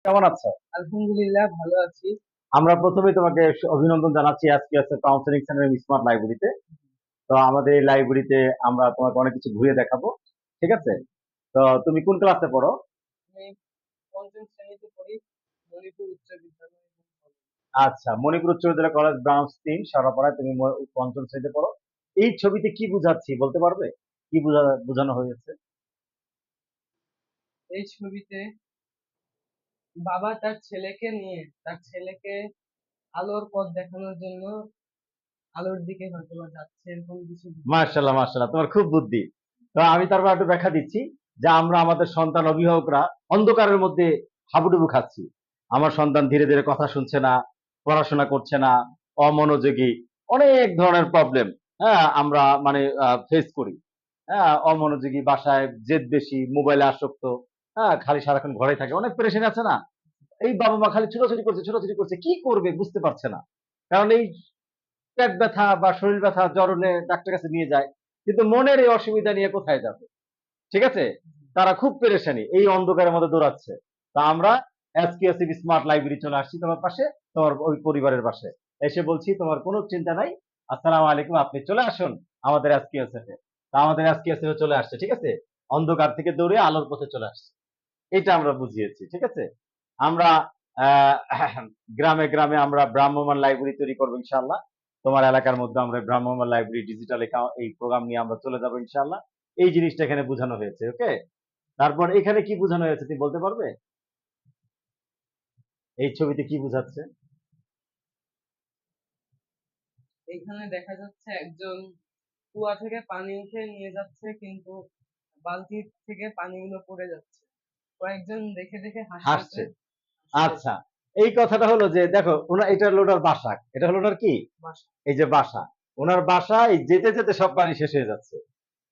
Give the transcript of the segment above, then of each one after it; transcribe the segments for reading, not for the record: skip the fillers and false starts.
কেমন আছো? আলহামদুলিল্লাহ ভালো আছি। আমরা প্রথমেই তোমাকে অভিনন্দন জানাচ্ছি আজকে আছে কাউন্সিলিং সেন্টার স্মার্ট লাইব্রেরিতে। তো আমাদের এই লাইব্রেরিতে আমরা তোমাকে অনেক কিছু ঘুরিয়ে দেখাবো। ঠিক আছে? তো তুমি কোন ক্লাসে পড়ো? আমি পঞ্চম শ্রেণীতে পড়ি, মণিপুর উচ্চ বিদ্যালয় এবং কলেজ। আচ্ছা, মণিপুর উচ্চ বিদ্যালয় কলেজ ব্রাঞ্চ ৩ শেওড়াপাড়ায় তুমি পঞ্চম শ্রেণীতে পড়ো। এই ছবিতে কি বুঝাচ্ছি বলতে পারবে? কি বোঝানো হয়েছে? এই ছবিতে বাবা তার ছেলেকে নিয়ে তার ছেলেকে আলোর পথ দেখানোর জন্য আলোর দিকে হয়তোবা যাচ্ছে এরকম কিছু বুঝাচ্ছে। মার্শাল্লাহ মার্শাল্লাহ, তোমার খুব বুদ্ধি। তো আমি তারপর একটু ব্যাখ্যা দিচ্ছি যে আমরা আমাদের সন্তান অভিভাবকরা অন্ধকারের মধ্যে হাবুডুবু খাচ্ছি। আমার সন্তান ধীরে ধীরে কথা শুনছে না, পড়াশোনা করছে না, অমনোযোগী, অনেক ধরনের প্রবলেম, হ্যাঁ, আমরা মানে ফেস করি। হ্যাঁ, অমনোযোগী, বাসায় জেদ বেশি, মোবাইলে আসক্ত, হ্যাঁ, খালি সারাক্ষণ ঘরে থাকে, অনেক পেরেশানি আছে না? এই বাবা মা খালি ছোটাছুটি করছে, কি করবে বুঝতে পারছে না। কারণ এই পেট ব্যথা বা শরীর ব্যথা জ্বর হলে ডাক্তারের কাছে নিয়ে যায়, কিন্তু মনের এই অসুবিধা নিয়ে কোথায় যাবে? ঠিক আছে? তারা খুব পেরেশানি, এই অন্ধকারের মধ্যে দৌড়াচ্ছে। তা আমরা এসকিউএসিভ স্মার্ট লাইব্রেরি চলে আসছি তোমার পাশে, তোমার ওই পরিবারের পাশে। এসে বলছি তোমার কোনো চিন্তা নাই, আসসালামু আলাইকুম, আপনি চলে আসুন আমাদের এসকিউএসএফ এ। তা আমাদের এসকিউএসএফ এ চলে আসছে, ঠিক আছে? অন্ধকার থেকে দৌড়ে আলোর পথে চলে আসছে। এটা আমরা বুঝিয়েছি, ঠিক আছে? আমরা গ্রামে গ্রামে আমরা ভ্রাম্যমাণ লাইব্রেরি তৈরি করবো ইনশাল্লাহ। তোমার এলাকার মধ্যে আমরা ভ্রাম্যমাণ লাইব্রেরি ডিজিটাল এই প্রোগ্রাম নিয়ে আমরা চলে যাবো ইনশাল্লাহ। এই জিনিসটা এখানে বোঝানো হয়েছে, ওকে? তারপর এখানে কি বোঝানো হয়েছে তুমি বলতে পারবে? এই ছবিতে কি বোঝাচ্ছে? এখানে দেখা যাচ্ছে একজন কুয়া থেকে পানি উঠে নিয়ে যাচ্ছে, কিন্তু বালতি থেকে পানিগুলো পড়ে যাচ্ছে। কয়েকজন দেখে দেখে হাসতেছে। হাসছে। হাসছে আচ্ছা, এই কথাটা হলো যে দেখো ওনার, এটা হলো ওনার বাসা, এটা হলো ওনার কি, বাসা। এই যে বাসা, ওনার বাসা, এই যেতে যেতে সব পানি শেষ হয়ে যাচ্ছে।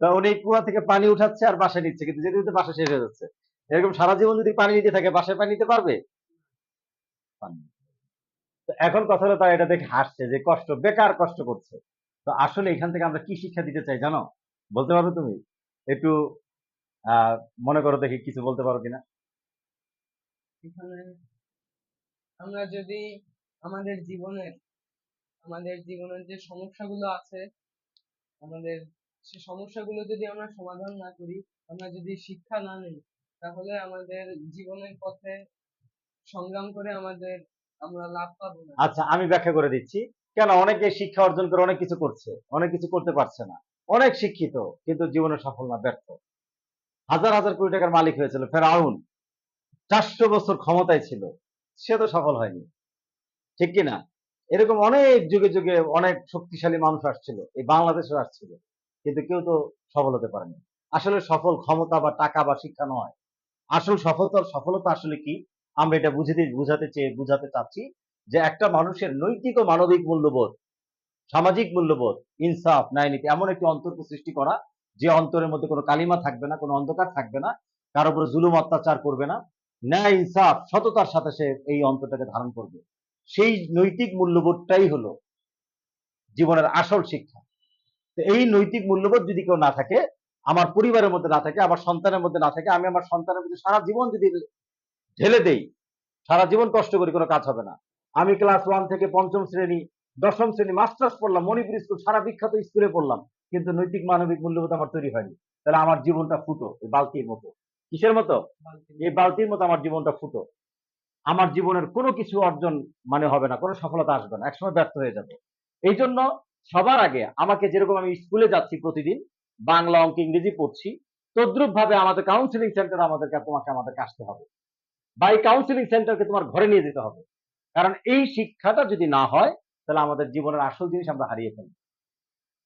তা উনি কুয়া থেকে পানি উঠাচ্ছে আর বাসায় নিচ্ছে, কিন্তু যেতে যেতে বাসা শেষ হয়ে যাচ্ছে। এরকম সারা জীবন যদি পানি নিতে থাকে, বাসায় পানি নিতে পারবে? পারবে না। তো এখন কথা হলো তারা এটা দেখে হাসছে যে কষ্ট, বেকার কষ্ট করছে। তো আসলে এখান থেকে আমরা কি শিক্ষা দিতে চাই জানো? বলতে পারবে তুমি? একটু আহ মনে করো দেখি, কিছু বলতে পারো কিনা? এখানে আমরা যদি আমাদের জীবনের আমাদের জীবনের যে সমস্যাগুলো আছে, আমাদের সে সমস্যাগুলো যদি আমরা সমাধান না করি, আমরা যদি শিক্ষা না নিই, তাহলে আমাদের জীবনের পথে সংগ্রাম করে আমরা লাভ পাবো না। আচ্ছা, আমি ব্যাখ্যা করে দিচ্ছি। কেন অনেকে শিক্ষা অর্জন করে অনেক কিছু করছে, অনেক কিছু করতে পারছে না, অনেক শিক্ষিত কিন্তু জীবনে সফল না, ব্যর্থ। হাজার হাজার কোটি টাকার মালিক হয়েছিল ফেরাউন, 400 বছর ক্ষমতায় ছিল, সে তো সফল হয়নি, ঠিক কিনা? এরকম অনেক যুগে যুগে অনেক শক্তিশালী মানুষ আসছিল, এই বাংলাদেশেও আসছিল, কিন্তু কেউ তো সফল হতে পারেনি। আসলে সফল ক্ষমতা বা টাকা বা শিক্ষা নয়। আসল সফলতা আসলে কি, আমরা এটা বুঝাতে চাচ্ছি যে একটা মানুষের নৈতিক ও মানবিক মূল্যবোধ, সামাজিক মূল্যবোধ, ইনসাফ, ন্যায় নীতি, এমন একটি অন্তরকে সৃষ্টি করা যে অন্তরের মধ্যে কোনো কালিমা থাকবে না, কোনো অন্ধকার থাকবে না, কারো উপরে জুলুম অত্যাচার করবে না, ন্যায় ইনসাফ সততার সাথে সে এই অন্তরটাকে ধারণ করবে। সেই নৈতিক মূল্যবোধটাই হলো জীবনের আসল শিক্ষা। তো এই নৈতিক মূল্যবোধ যদি কেউ না থাকে, আমার পরিবারের মধ্যে না থাকে, আমার সন্তানের মধ্যে না থাকে, আমি আমার সন্তানের মধ্যে সারা জীবন যদি ঢেলে দেই, সারা জীবন কষ্ট করি, কোনো কাজ হবে না। আমি ক্লাস 1 থেকে পঞ্চম শ্রেণী, দশম শ্রেণী মাস্টার্স পড়লাম, মণিপুর স্কুল, সারা বিখ্যাত স্কুলে পড়লাম, কিন্তু নৈতিক মানবিক মূল্যবোধ আমার তৈরি হয়নি, তাহলে আমার জীবনটা ফুটো, এই বালতির মতো। কিসের মতো? এই বালতির মতো আমার জীবনটা ফুটো। আমার জীবনের কোনো কিছু অর্জন মানে হবে না, কোনো সফলতা আসবে না, একসময় ব্যর্থ হয়ে যাবে। এই জন্য সবার আগে আমাকে, যেরকম আমি স্কুলে যাচ্ছি প্রতিদিন, বাংলা অঙ্ক ইংরেজি পড়ছি, তদ্রুপ ভাবে আমাদের কাউন্সিলিং সেন্টার আমাদেরকে আসতে হবে, বা এই কাউন্সিলিং সেন্টারকে তোমার ঘরে নিয়ে যেতে হবে। কারণ এই শিক্ষাটা যদি না হয়, তাহলে আমাদের জীবনের আসল জিনিস আমরা হারিয়ে ফেলবো।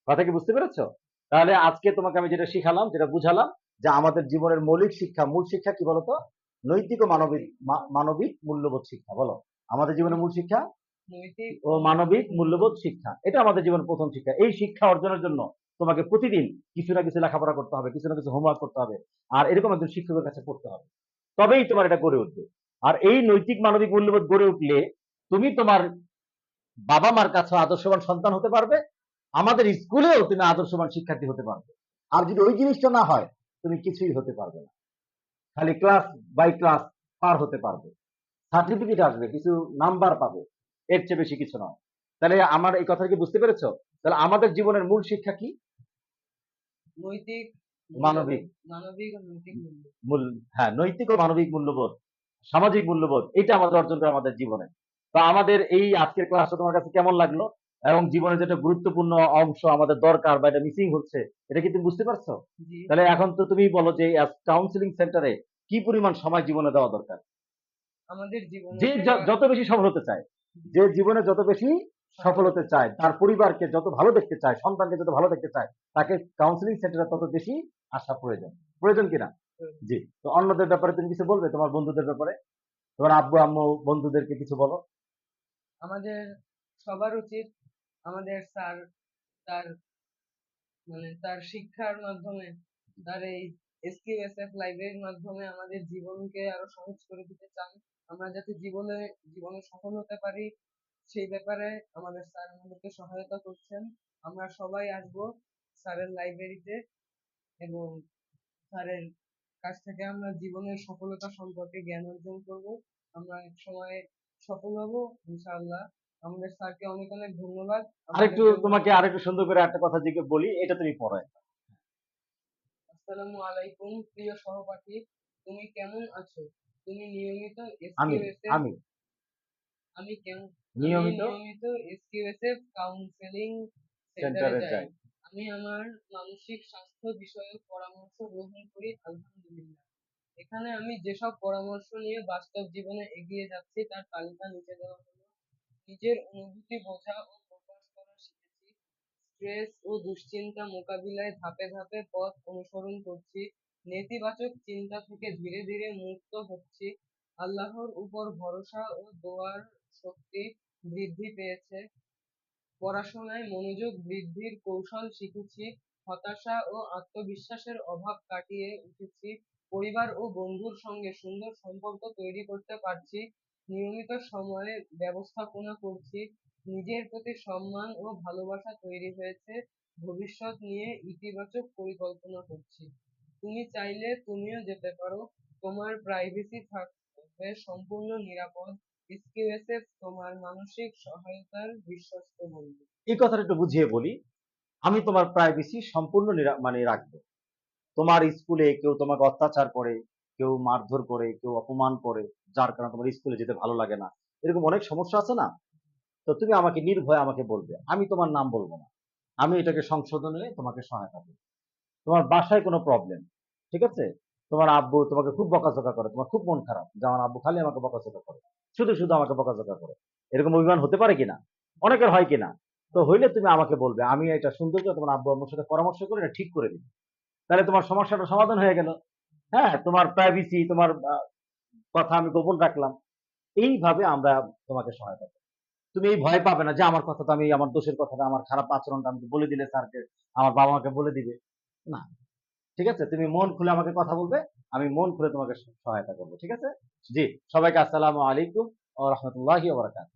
কথা কি বুঝতে পেরেছো? তাহলে আজকে তোমাকে আমি যেটা শিখালাম, যেটা বুঝালাম, যে আমাদের জীবনের মৌলিক শিক্ষা, মূল শিক্ষা কি বলতো? নৈতিক ও মানবিক, মানবিক মূল্যবোধ শিক্ষা। বলো, আমাদের জীবনের মূল শিক্ষা নৈতিক ও ও মানবিক মানবিক মূল্যবোধ মূল্যবোধ। শিক্ষা, এটা আমাদের জীবনের প্রথম শিক্ষা। এই শিক্ষা অর্জনের জন্য তোমাকে প্রতিদিন কিছু না কিছু লেখাপড়া করতে হবে, কিছু না কিছু হোমওয়ার্ক করতে হবে, আর এরকম একজন শিক্ষকের কাছে পড়তে হবে, তবেই তোমার এটা গড়ে উঠবে। আর এই নৈতিক মানবিক মূল্যবোধ গড়ে উঠলে তুমি তোমার বাবা মার কাছে আদর্শবান সন্তান হতে পারবে, আমাদের স্কুলেও তুমি আদর্শবান শিক্ষার্থী হতে পারবে। আর যদি ওই জিনিসটা না হয়, তুমি কিছুই হতে পারবে না, খালি ক্লাস বাই ক্লাস পার হতে পারবে। সার্টিফিকেট আসবে, কিছু নাম্বার পাবে, এর চেয়ে বেশি কিছু নয়। তাহলে আমার এই কথা কি বুঝতে পেরেছো? তাহলে আমাদের জীবনের মূল শিক্ষা কি? নৈতিক মানবিক মূল্যবোধ, মানবিক ও নৈতিক মূল্য। মূল, হ্যাঁ, নৈতিক ও মানবিক মূল্যবোধ, সামাজিক মূল্যবোধ, এটা আমাদের অর্জন করা আমাদের জীবনে। তো আমাদের এই আজকের ক্লাসটা তোমার কাছে কেমন লাগলো? এবং জীবনের যেটা গুরুত্বপূর্ণ অংশ আমাদের দরকার বা এটা মিসিং হচ্ছে, এটা কি তুমি বুঝতে পারছো? জি, তাহলে এখন তো তুমি বলো যে কাউন্সিলিং সেন্টারে কি পরিমাণ সময় জীবনে দেওয়া দরকার? আমাদের জীবনে যে দেওয়া। যত বেশি সফল হতে চায়, জি, যে জীবনে যত বেশি সফল হতে চায়, তার পরিবারকে যত ভালো দেখতে চায়, সন্তানকে যত ভালো দেখতে চায়, তাকে কাউন্সিলিং সেন্টারে তত বেশি আসা প্রয়োজন। প্রয়োজন কিনা? জি। তো অন্যদের ব্যাপারে তুমি কিছু বলবে, তোমার বন্ধুদের ব্যাপারে? তোমার আব্বু আম্মু বন্ধুদেরকে কিছু বলো। আমাদের সবার উচিত আমাদের স্যার তার তার শিক্ষার মাধ্যমে, তার এই এসকিউএসএফ লাইব্রেরির মাধ্যমে আমাদের জীবনকে আরো সহজ করে দিতে চান। আমরা যাতে জীবনে সফল হতে পারি, সেই ব্যাপারে আমাদের স্যার আমাদেরকে সহায়তা করছেন। আমরা সবাই আসবো স্যারের লাইব্রেরিতে, এবং স্যারের কাছ থেকে আমরা জীবনের সফলতা সম্পর্কে জ্ঞান অর্জন করব। আমরা এক সময় সফল হব ইনশাআল্লাহ। আমাদের স্যারকে অনেক অনেক ধন্যবাদ আমাদের আরেকটু জন্য। তোমাকে আরেকটু সুন্দর করে একটা কথা বলি, এটা তুমি পড়ো। আসসালামু আলাইকুম প্রিয় সহপাঠী, তুমি কেমন আছো? তুমি নিয়মিত আমি এসকিউএসএফ আমি আমি কেমন আমি নিয়মিত নিয়মিত এসকিউএসএফ কাউন্সেলিং সেন্টারে সেন্টারে যাই। যাই। আমি আমার মানসিক স্বাস্থ্য বিষয়ক পরামর্শ গ্রহণ করি আলহামদুলিল্লাহ। এখানে আমি যেসব পরামর্শ নিয়ে বাস্তব জীবনে এগিয়ে যাচ্ছি তার তালিকা নিচে দেওয়া হলো। নিজের অনুভূতি বোঝা ও প্রকাশ করা শিখেছি। স্ট্রেস ও দুশ্চিন্তা মোকাবিলায় ধাপে ধাপে পথ অনুসরণ করছি। নেতিবাচক চিন্তা থেকে ধীরে ধীরে মুক্ত হচ্ছি। আল্লাহর উপর ভরসা ও দোয়ার শক্তি বৃদ্ধি পেয়েছে। পড়াশোনায় মনোযোগ বৃদ্ধির কৌশল শিখেছি। হতাশা ও আত্মবিশ্বাসের অভাব কাটিয়ে উঠেছি। পরিবার ও বন্ধুর সঙ্গে সুন্দর সম্পর্ক তৈরি করতে পারছি। নিয়মিত সময়ে ব্যবস্থাপনা করছি। নিজের প্রতি সম্মান ও ভালোবাসা তৈরি হয়েছে। ভবিষ্যৎ নিয়ে ইতিবাচক পরিকল্পনা করছি। তুমি চাইলে তুমিও যেতে পারো। তোমার প্রাইভেসি থাকবে সম্পূর্ণ নিরাপদ। এসকিউএসএফ তোমার মানসিক সহায়তার বিশ্বস্ত বন্ধু। এই কথাটা একটু বুঝিয়ে বলি। আমি তোমার প্রাইভেসি সম্পূর্ণ রাখবো। তোমার স্কুলে কেউ তোমাকে অত্যাচার করে, কেউ মারধর করে, কেউ অপমান করে, যার কারণে তোমার স্কুলে যেতে ভালো লাগে না, এরকম অনেক সমস্যা আছে না? তো তুমি আমাকে নির্ভয়ে আমাকে বলবে, আমি তোমার নাম বলবো না। আমি এটাকে সংশোধনে তোমাকে সহায়তা করবো। তোমার বাসায় কোনো প্রবলেম, ঠিক আছে, তোমার আব্বু তোমাকে খুব বকাঝকা করে, তোমার খুব মন খারাপ যে আমার আব্বু খালি আমাকে বকাঝকা করে, শুধু শুধু আমাকে বকাঝকা করে, এরকম অভিমান হতে পারে কিনা? অনেকের হয় কিনা? তো হইলে তুমি আমাকে বলবে, আমি এটা সুন্দর করে তোমার আব্বু আম্মুর সাথে পরামর্শ করে এটা ঠিক করে দিই। তাহলে তোমার সমস্যাটা সমাধান হয়ে গেল। হ্যাঁ, তোমার প্রাইভেসি, তোমার কথা আমি গোপন রাখলাম। এইভাবে আমরা তোমাকে সহায়তা করি। তুমি এই ভয় পাবে না যে আমার কথা তো আমি, আমার দোষের কথাটা, আমার খারাপ আচরণটা আমি বলে দিলে স্যারকে, আমার বাবা মাকে বলে দিবে না। ঠিক আছে, তুমি মন খুলে আমাকে কথা বলবে, আমি মন খুলে তোমাকে সহায়তা করবো। ঠিক আছে? জি। সবাইকে আসসালামু আলাইকুম ওয়া রাহমাতুল্লাহি ওয়া বারাকাতুহু।